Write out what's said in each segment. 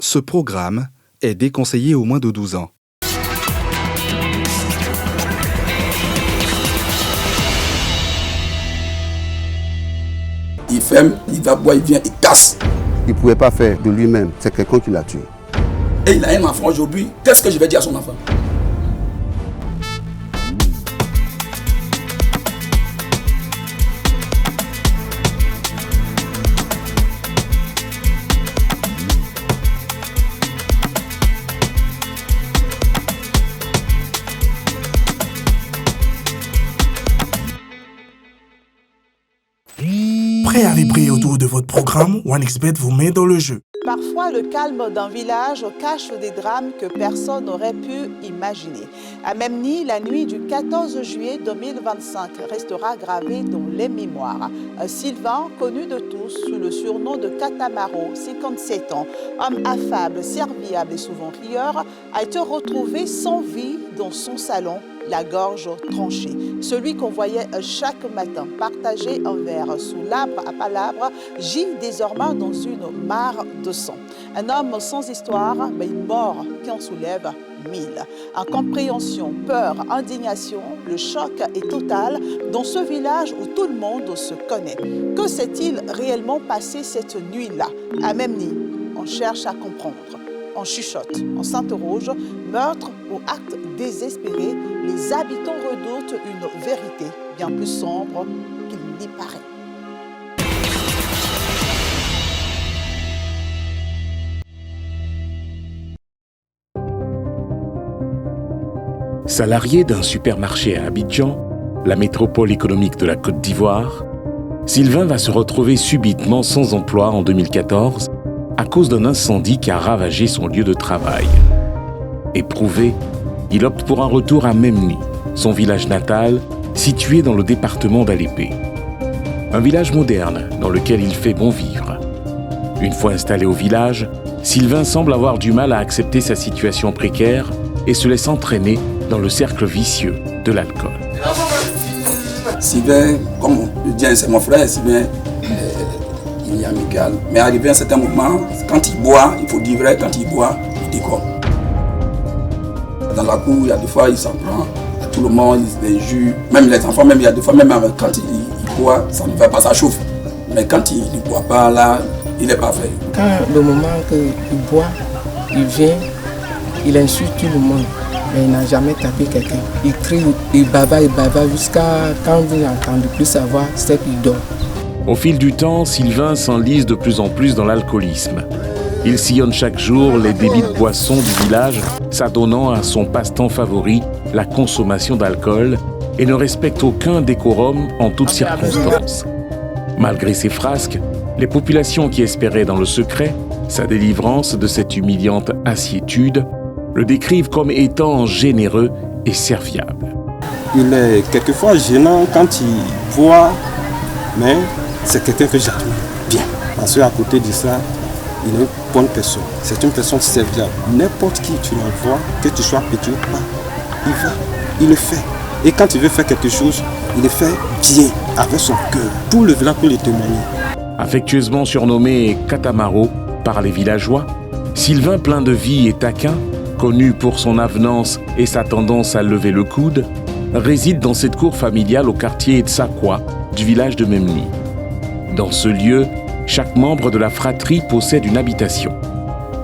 Ce programme est déconseillé aux moins de 12 ans. Il ferme, il va boire, il vient, il casse. Il ne pouvait pas faire de lui-même, c'est quelqu'un qui l'a tué. Et il a un enfant aujourd'hui, qu'est-ce que je vais dire à son enfant? Prêt à vibrer autour de votre programme, OneXBet vous met dans le jeu. Parfois, le calme d'un village cache des drames que personne n'aurait pu imaginer. À Memni, la nuit du 14 juillet 2025 restera gravée dans les mémoires. Sylvain, connu de tous sous le surnom de Katamaro, 57 ans, homme affable, serviable et souvent rieur, a été retrouvé sans vie dans son salon, la gorge tranchée. Celui qu'on voyait chaque matin partager un verre sous l'arbre à palabres gît désormais dans une mare de sang. Un homme sans histoire, mais une mort qui en soulève 1000. Incompréhension, peur, indignation, le choc est total dans ce village où tout le monde se connaît. Que s'est-il réellement passé cette nuit-là? À Memni, on cherche à comprendre. On chuchote, on s'interroge, meurtre ou acte désespéré, les habitants redoutent une vérité bien plus sombre qu'il n'y paraît. Salarié d'un supermarché à Abidjan, la métropole économique de la Côte d'Ivoire, Sylvain va se retrouver subitement sans emploi en 2014 à cause d'un incendie qui a ravagé son lieu de travail. Éprouvé, il opte pour un retour à Memni, son village natal, situé dans le département d'Alépé. Un village moderne dans lequel il fait bon vivre. Une fois installé au village, Sylvain semble avoir du mal à accepter sa situation précaire et se laisse entraîner dans le cercle vicieux de l'alcool. Sylvain, comme je dis, c'est mon frère, Sylvain, il est amical. Mais arrivé à un certain moment, quand il boit, il faut dire vrai, quand il boit, il déconne. Dans la cour, il y a des fois, il s'en prend à tout le monde, il se déjure. Même les enfants, même il y a des fois, même quand il boit, ça ne va pas, ça chauffe. Mais quand il ne boit pas, là, il n'est pas fait. Quand le moment qu'il boit, il vient, il insulte tout le monde. Mais il n'a jamais tapé quelqu'un. Il crie, il bava jusqu'à quand vous n'entendez plus savoir, c'est qu'il dort. Au fil du temps, Sylvain s'enlise de plus en plus dans l'alcoolisme. Il sillonne chaque jour les débits de boissons du village, s'adonnant à son passe-temps favori, la consommation d'alcool, et ne respecte aucun décorum en toutes circonstances. Malgré ses frasques, les populations qui espéraient dans le secret sa délivrance de cette humiliante assiétude le décrivent comme étant généreux et serviable. Il est quelquefois gênant quand il boit, mais c'est quelqu'un que j'admire bien. Parce qu'à côté de ça, il est une bonne personne. C'est une personne serviable. N'importe qui tu l'envoies, que tu sois petit ou pas, il va, il le fait. Et quand il veut faire quelque chose, il le fait bien, avec son cœur. Tout le village peut le témoigner. Affectueusement surnommé Katamaro par les villageois, Sylvain plein de vie et taquin, connu pour son avenance et sa tendance à lever le coude, réside dans cette cour familiale au quartier Tsakwa du village de Memni. Dans ce lieu, chaque membre de la fratrie possède une habitation.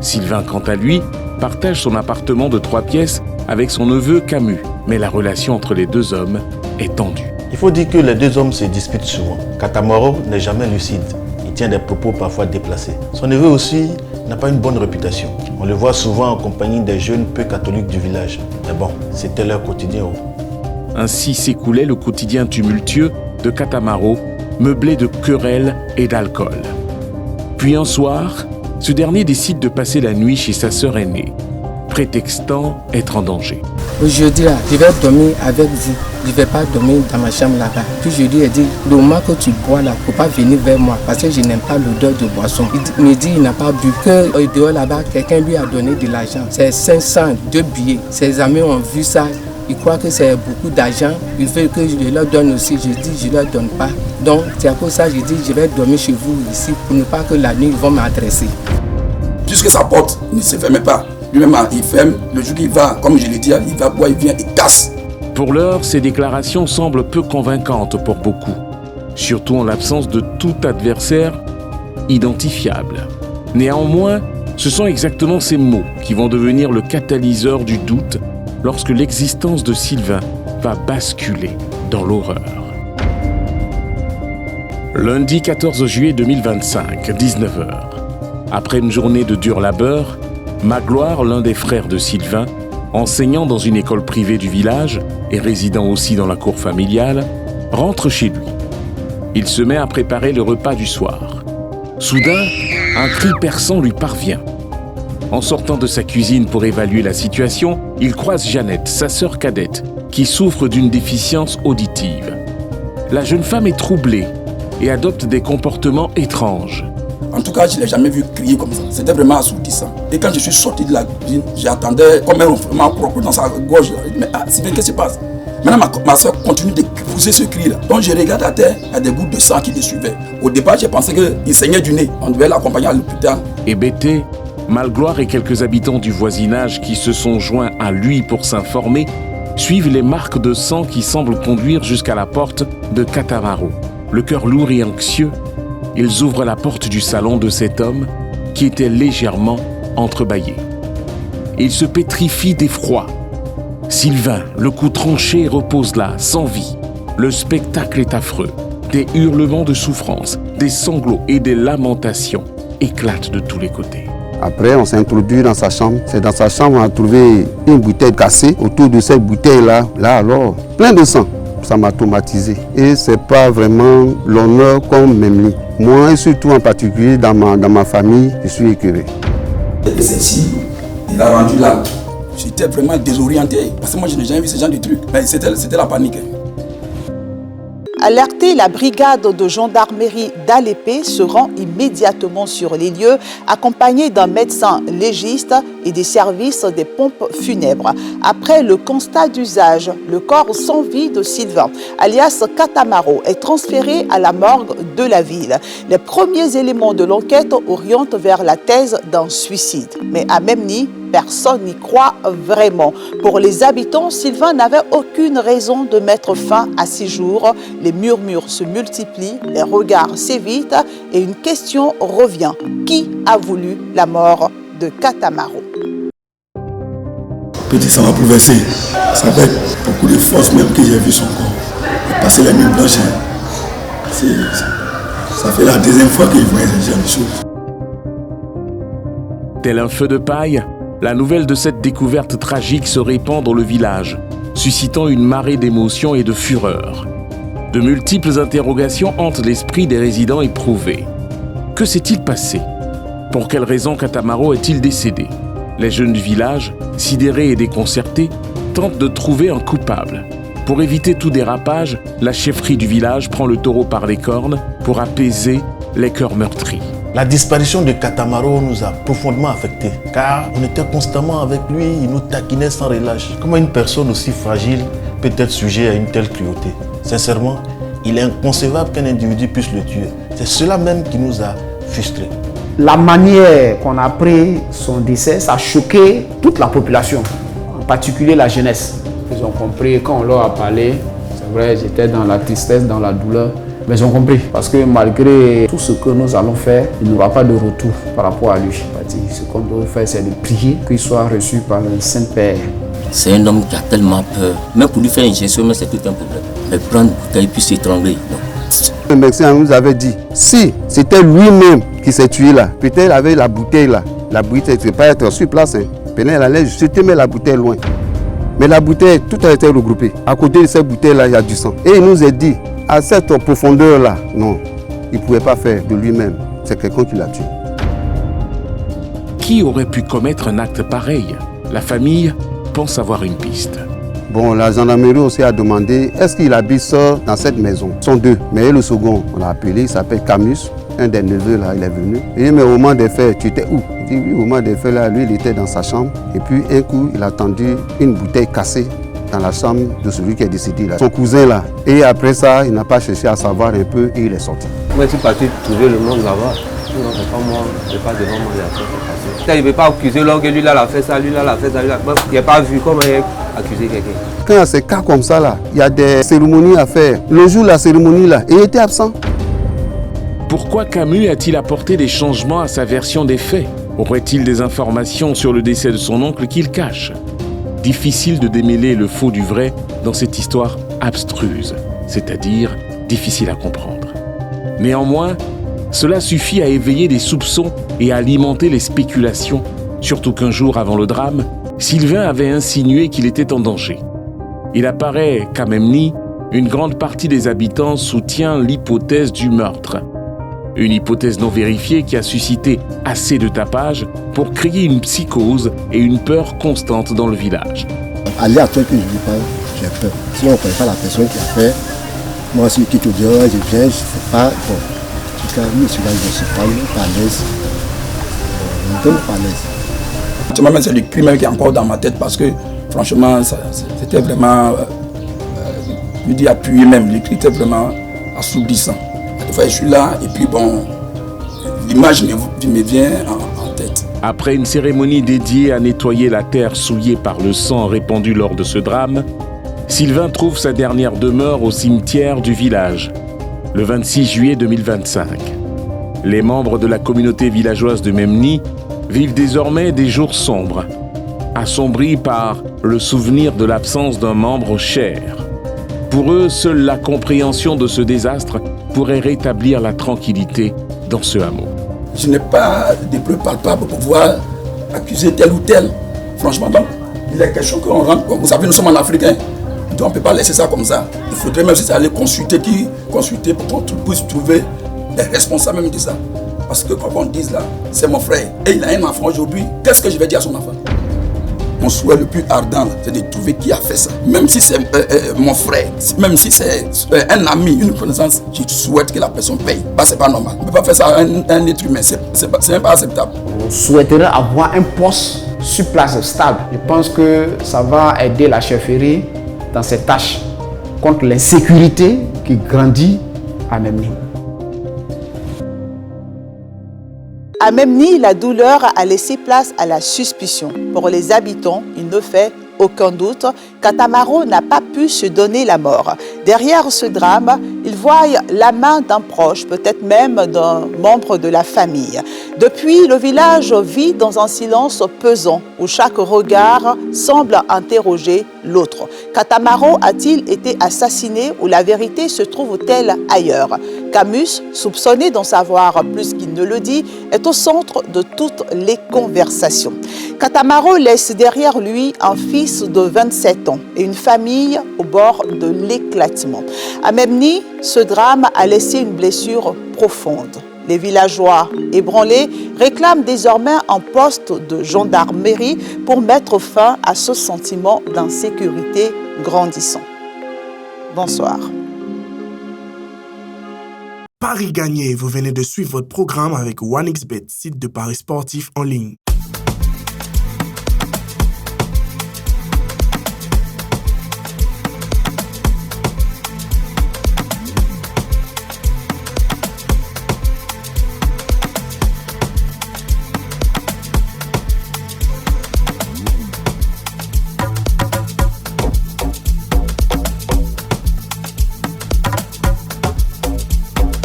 Sylvain, quant à lui, partage son appartement de 3 pièces avec son neveu Camus, mais la relation entre les deux hommes est tendue. Il faut dire que les deux hommes se disputent souvent. Katamaro n'est jamais lucide. Il tient des propos parfois déplacés. Son neveu aussi n'a pas une bonne réputation. On le voit souvent en compagnie des jeunes peu catholiques du village. Mais bon, c'était leur quotidien. Ainsi s'écoulait le quotidien tumultueux de Katamaro, meublé de querelles et d'alcool. Puis un soir, ce dernier décide de passer la nuit chez sa sœur aînée, prétextant être en danger. Aujourd'hui, je vais dormir avec vous. Je ne vais pas dormir dans ma chambre là-bas. Puis je lui ai dit, le moment que tu bois là, il ne faut pas venir vers moi parce que je n'aime pas l'odeur de boisson. Il me dit qu'il n'a pas bu. Que dehors là-bas, quelqu'un lui a donné de l'argent. C'est 500, 2 billets. Ses amis ont vu ça. Ils croient que c'est beaucoup d'argent. Il veut que je leur donne aussi. Je dis, je ne leur donne pas. Donc, c'est à cause de ça que je dis, je vais dormir chez vous ici pour ne pas que la nuit, ils vont m'adresser. Jusque sa porte ne se fermait pas. Lui-même, il ferme. Le jour qu'il va, comme je l'ai dit, il va boire, il vient, il casse. Pour l'heure, ces déclarations semblent peu convaincantes pour beaucoup, surtout en l'absence de tout adversaire identifiable. Néanmoins, ce sont exactement ces mots qui vont devenir le catalyseur du doute lorsque l'existence de Sylvain va basculer dans l'horreur. Lundi 14 juillet 2025, 19h. Après une journée de dur labeur, Magloire, l'un des frères de Sylvain, enseignant dans une école privée du village et résidant aussi dans la cour familiale, rentre chez lui. Il se met à préparer le repas du soir. Soudain, un cri perçant lui parvient. En sortant de sa cuisine pour évaluer la situation, il croise Jeannette, sa sœur cadette, qui souffre d'une déficience auditive. La jeune femme est troublée et adopte des comportements étranges. En tout cas, je ne l'ai jamais vu crier comme ça. C'était vraiment assourdissant. Et quand je suis sorti de la cuisine, j'attendais comme un ronflement propre dans sa gorge. Mais Sylvain, qu'est-ce qui se passe? Maintenant, ma soeur continue de pousser ce cri-là. Donc je regarde à terre, il y a des gouttes de sang qui le suivaient. Au départ, j'ai pensé qu'il saignait du nez. On devait l'accompagner à l'hôpital. Hébété, Magloire et quelques habitants du voisinage qui se sont joints à lui pour s'informer suivent les marques de sang qui semblent conduire jusqu'à la porte de Katamaro. Le cœur lourd et anxieux, ils ouvrent la porte du salon de cet homme qui était légèrement entrebâillé. Il se pétrifie d'effroi. Sylvain, le cou tranché, repose là, sans vie. Le spectacle est affreux. Des hurlements de souffrance, des sanglots et des lamentations éclatent de tous les côtés. Après, on s'est introduit dans sa chambre. C'est dans sa chambre qu'on a trouvé une bouteille cassée. Autour de cette bouteille-là, alors, plein de sang. Ça m'a traumatisé. Et c'est pas vraiment l'honneur qu'on m'aime. Moi, et surtout en particulier dans ma famille, je suis écœuré. Et celle-ci, il a rendu là. J'étais vraiment désorienté. Parce que moi, je n'ai jamais vu ce genre de truc. C'était la panique. Alerté, la brigade de gendarmerie d'Alépé se rend immédiatement sur les lieux, accompagnée d'un médecin légiste et des services des pompes funèbres. Après le constat d'usage, le corps sans vie de Sylvain, alias Katamaro, est transféré à la morgue de la ville. Les premiers éléments de l'enquête orientent vers la thèse d'un suicide. Mais à Memni, personne n'y croit vraiment. Pour les habitants, Sylvain n'avait aucune raison de mettre fin à 6 jours. Les murmures se multiplient, les regards s'évitent et une question revient. Qui a voulu la mort de Katamaro? Petit sang a bouleversé. Ça fait beaucoup de force même que j'ai vu son corps. Il passait la nuit blanche. Ça fait la deuxième fois qu'il voit ce genre de choses. Tel un feu de paille, la nouvelle de cette découverte tragique se répand dans le village, suscitant une marée d'émotions et de fureur. De multiples interrogations hantent l'esprit des résidents éprouvés. Que s'est-il passé? Pour quelle raison Katamaro est-il décédé? Les jeunes du village, sidérés et déconcertés, tentent de trouver un coupable. Pour éviter tout dérapage, la chefferie du village prend le taureau par les cornes pour apaiser les cœurs meurtris. La disparition de Katamaro nous a profondément affectés, car on était constamment avec lui, il nous taquinait sans relâche. Comment une personne aussi fragile peut être sujet à une telle cruauté? Sincèrement, il est inconcevable qu'un individu puisse le tuer. C'est cela même qui nous a frustrés. La manière qu'on a pris son décès, ça a choqué toute la population, en particulier la jeunesse. Ils ont compris, quand on leur a parlé, c'est vrai, j'étais dans la tristesse, dans la douleur, mais ils ont compris. Parce que malgré tout ce que nous allons faire, il n'y aura pas de retour par rapport à lui. Ce qu'on doit faire, c'est de prier qu'il soit reçu par le Saint-Père. C'est un homme qui a tellement peur. Même pour lui faire une injection, c'est tout un problème. Mais prendre une bouteille puis s'étrangler, non. Le médecin nous avait dit, si c'était lui-même qui s'est tué là, peut-être il avait la bouteille là. La bouteille ne peut pas être sur place. Peut-être elle allait juste mettre la bouteille loin. Mais la bouteille, tout a été regroupé. À côté de cette bouteille-là, il y a du sang. Et il nous a dit, à cette profondeur-là, non, il ne pouvait pas faire de lui-même. C'est quelqu'un qui l'a tué. Qui aurait pu commettre un acte pareil? La famille pense avoir une piste. Bon, la gendarmerie aussi a demandé, est-ce qu'il habite seul dans cette maison? Ils sont deux. Mais le second, on l'a appelé, il s'appelle Camus. Un des neveux, là, il est venu. Il dit, mais au moment des faits, tu étais où? Il dit, oui, au moment des faits, là, lui, il était dans sa chambre. Et puis, un coup, il a entendu une bouteille cassée dans la chambre de celui qui est décédé, là. Son cousin, là. Et après ça, il n'a pas cherché à savoir un peu et il est sorti. Moi, je suis parti trouver le monde là-bas. Non, c'est pas moi, c'est pas devant moi, il y a tout passé. Il ne veut pas accuser l'homme que lui là l'a fait ça, lui là l'a fait ça, lui là. Il n'a pas vu comment accuser quelqu'un. Quand il y a ces cas comme ça là, il y a des cérémonies à faire. Le jour de la cérémonie là, il était absent. Pourquoi Camus a-t-il apporté des changements à sa version des faits? Aurait-il des informations sur le décès de son oncle qu'il cache? Difficile de démêler le faux du vrai dans cette histoire abstruse, c'est-à-dire difficile à comprendre. Néanmoins, cela suffit à éveiller des soupçons et à alimenter les spéculations, surtout qu'un jour avant le drame, Sylvain avait insinué qu'il était en danger. Il apparaît qu'à Memny, une grande partie des habitants soutient l'hypothèse du meurtre. Une hypothèse non vérifiée qui a suscité assez de tapage pour créer une psychose et une peur constante dans le village. Aléatoire que je lui parle, j'ai peur. Si on ne connaît pas la personne qui a fait, moi si je quitte au dehors, je viens, je ne sais pas. Bon, en tout cas, lui, celui-là, je ne suis pas à l'aise. Je ne suis pas à l'aise. Même c'est le crime qui est encore dans ma tête parce que franchement, c'était vraiment, je dis appuyé même, l'écrit était vraiment assourdissant. Des fois je suis là et puis bon, l'image me vient en tête. Après une cérémonie dédiée à nettoyer la terre souillée par le sang répandu lors de ce drame, Sylvain trouve sa dernière demeure au cimetière du village, le 26 juillet 2025. Les membres de la communauté villageoise de Memny vivent désormais des jours sombres, assombris par le souvenir de l'absence d'un membre cher. Pour eux, seule la compréhension de ce désastre pourrait rétablir la tranquillité dans ce hameau. Je n'ai pas de preuves palpables pour pouvoir accuser tel ou tel. Franchement, donc, il est question qu'on rentre. Vous savez, nous sommes en Afrique, donc on ne peut pas laisser ça comme ça. Il faudrait même aller consulter pour qu'on puisse trouver les responsables même de ça. Parce que quand on dit là, c'est mon frère et il a un enfant aujourd'hui, qu'est-ce que je vais dire à son enfant? Mon souhait le plus ardent, c'est de trouver qui a fait ça. Même si c'est mon frère, même si c'est un ami, une connaissance, je souhaite que la personne paye. Bah, c'est pas normal. On ne peut pas faire ça à un être humain. C'est même pas acceptable. On souhaiterait avoir un poste sur place stable. Je pense que ça va aider la chefferie dans ses tâches contre l'insécurité qui grandit à Memny. À Memny, la douleur a laissé place à la suspicion. Pour les habitants, il ne fait aucun doute qu'Atamaro n'a pas pu se donner la mort. Derrière ce drame, ils voient la main d'un proche, peut-être même d'un membre de la famille. Depuis, le village vit dans un silence pesant où chaque regard semble interroger l'autre. Katamaro a-t-il été assassiné ou la vérité se trouve-t-elle ailleurs? Camus, soupçonné d'en savoir plus qu'il ne le dit, est au centre de toutes les conversations. Katamaro laisse derrière lui un fils de 27 ans et une famille au bord de l'éclatement. À Memny, ce drame a laissé une blessure profonde. Les villageois ébranlés réclament désormais un poste de gendarmerie pour mettre fin à ce sentiment d'insécurité grandissant. Bonsoir. Paris gagné, vous venez de suivre votre programme avec OneXBet, site de paris sportifs en ligne.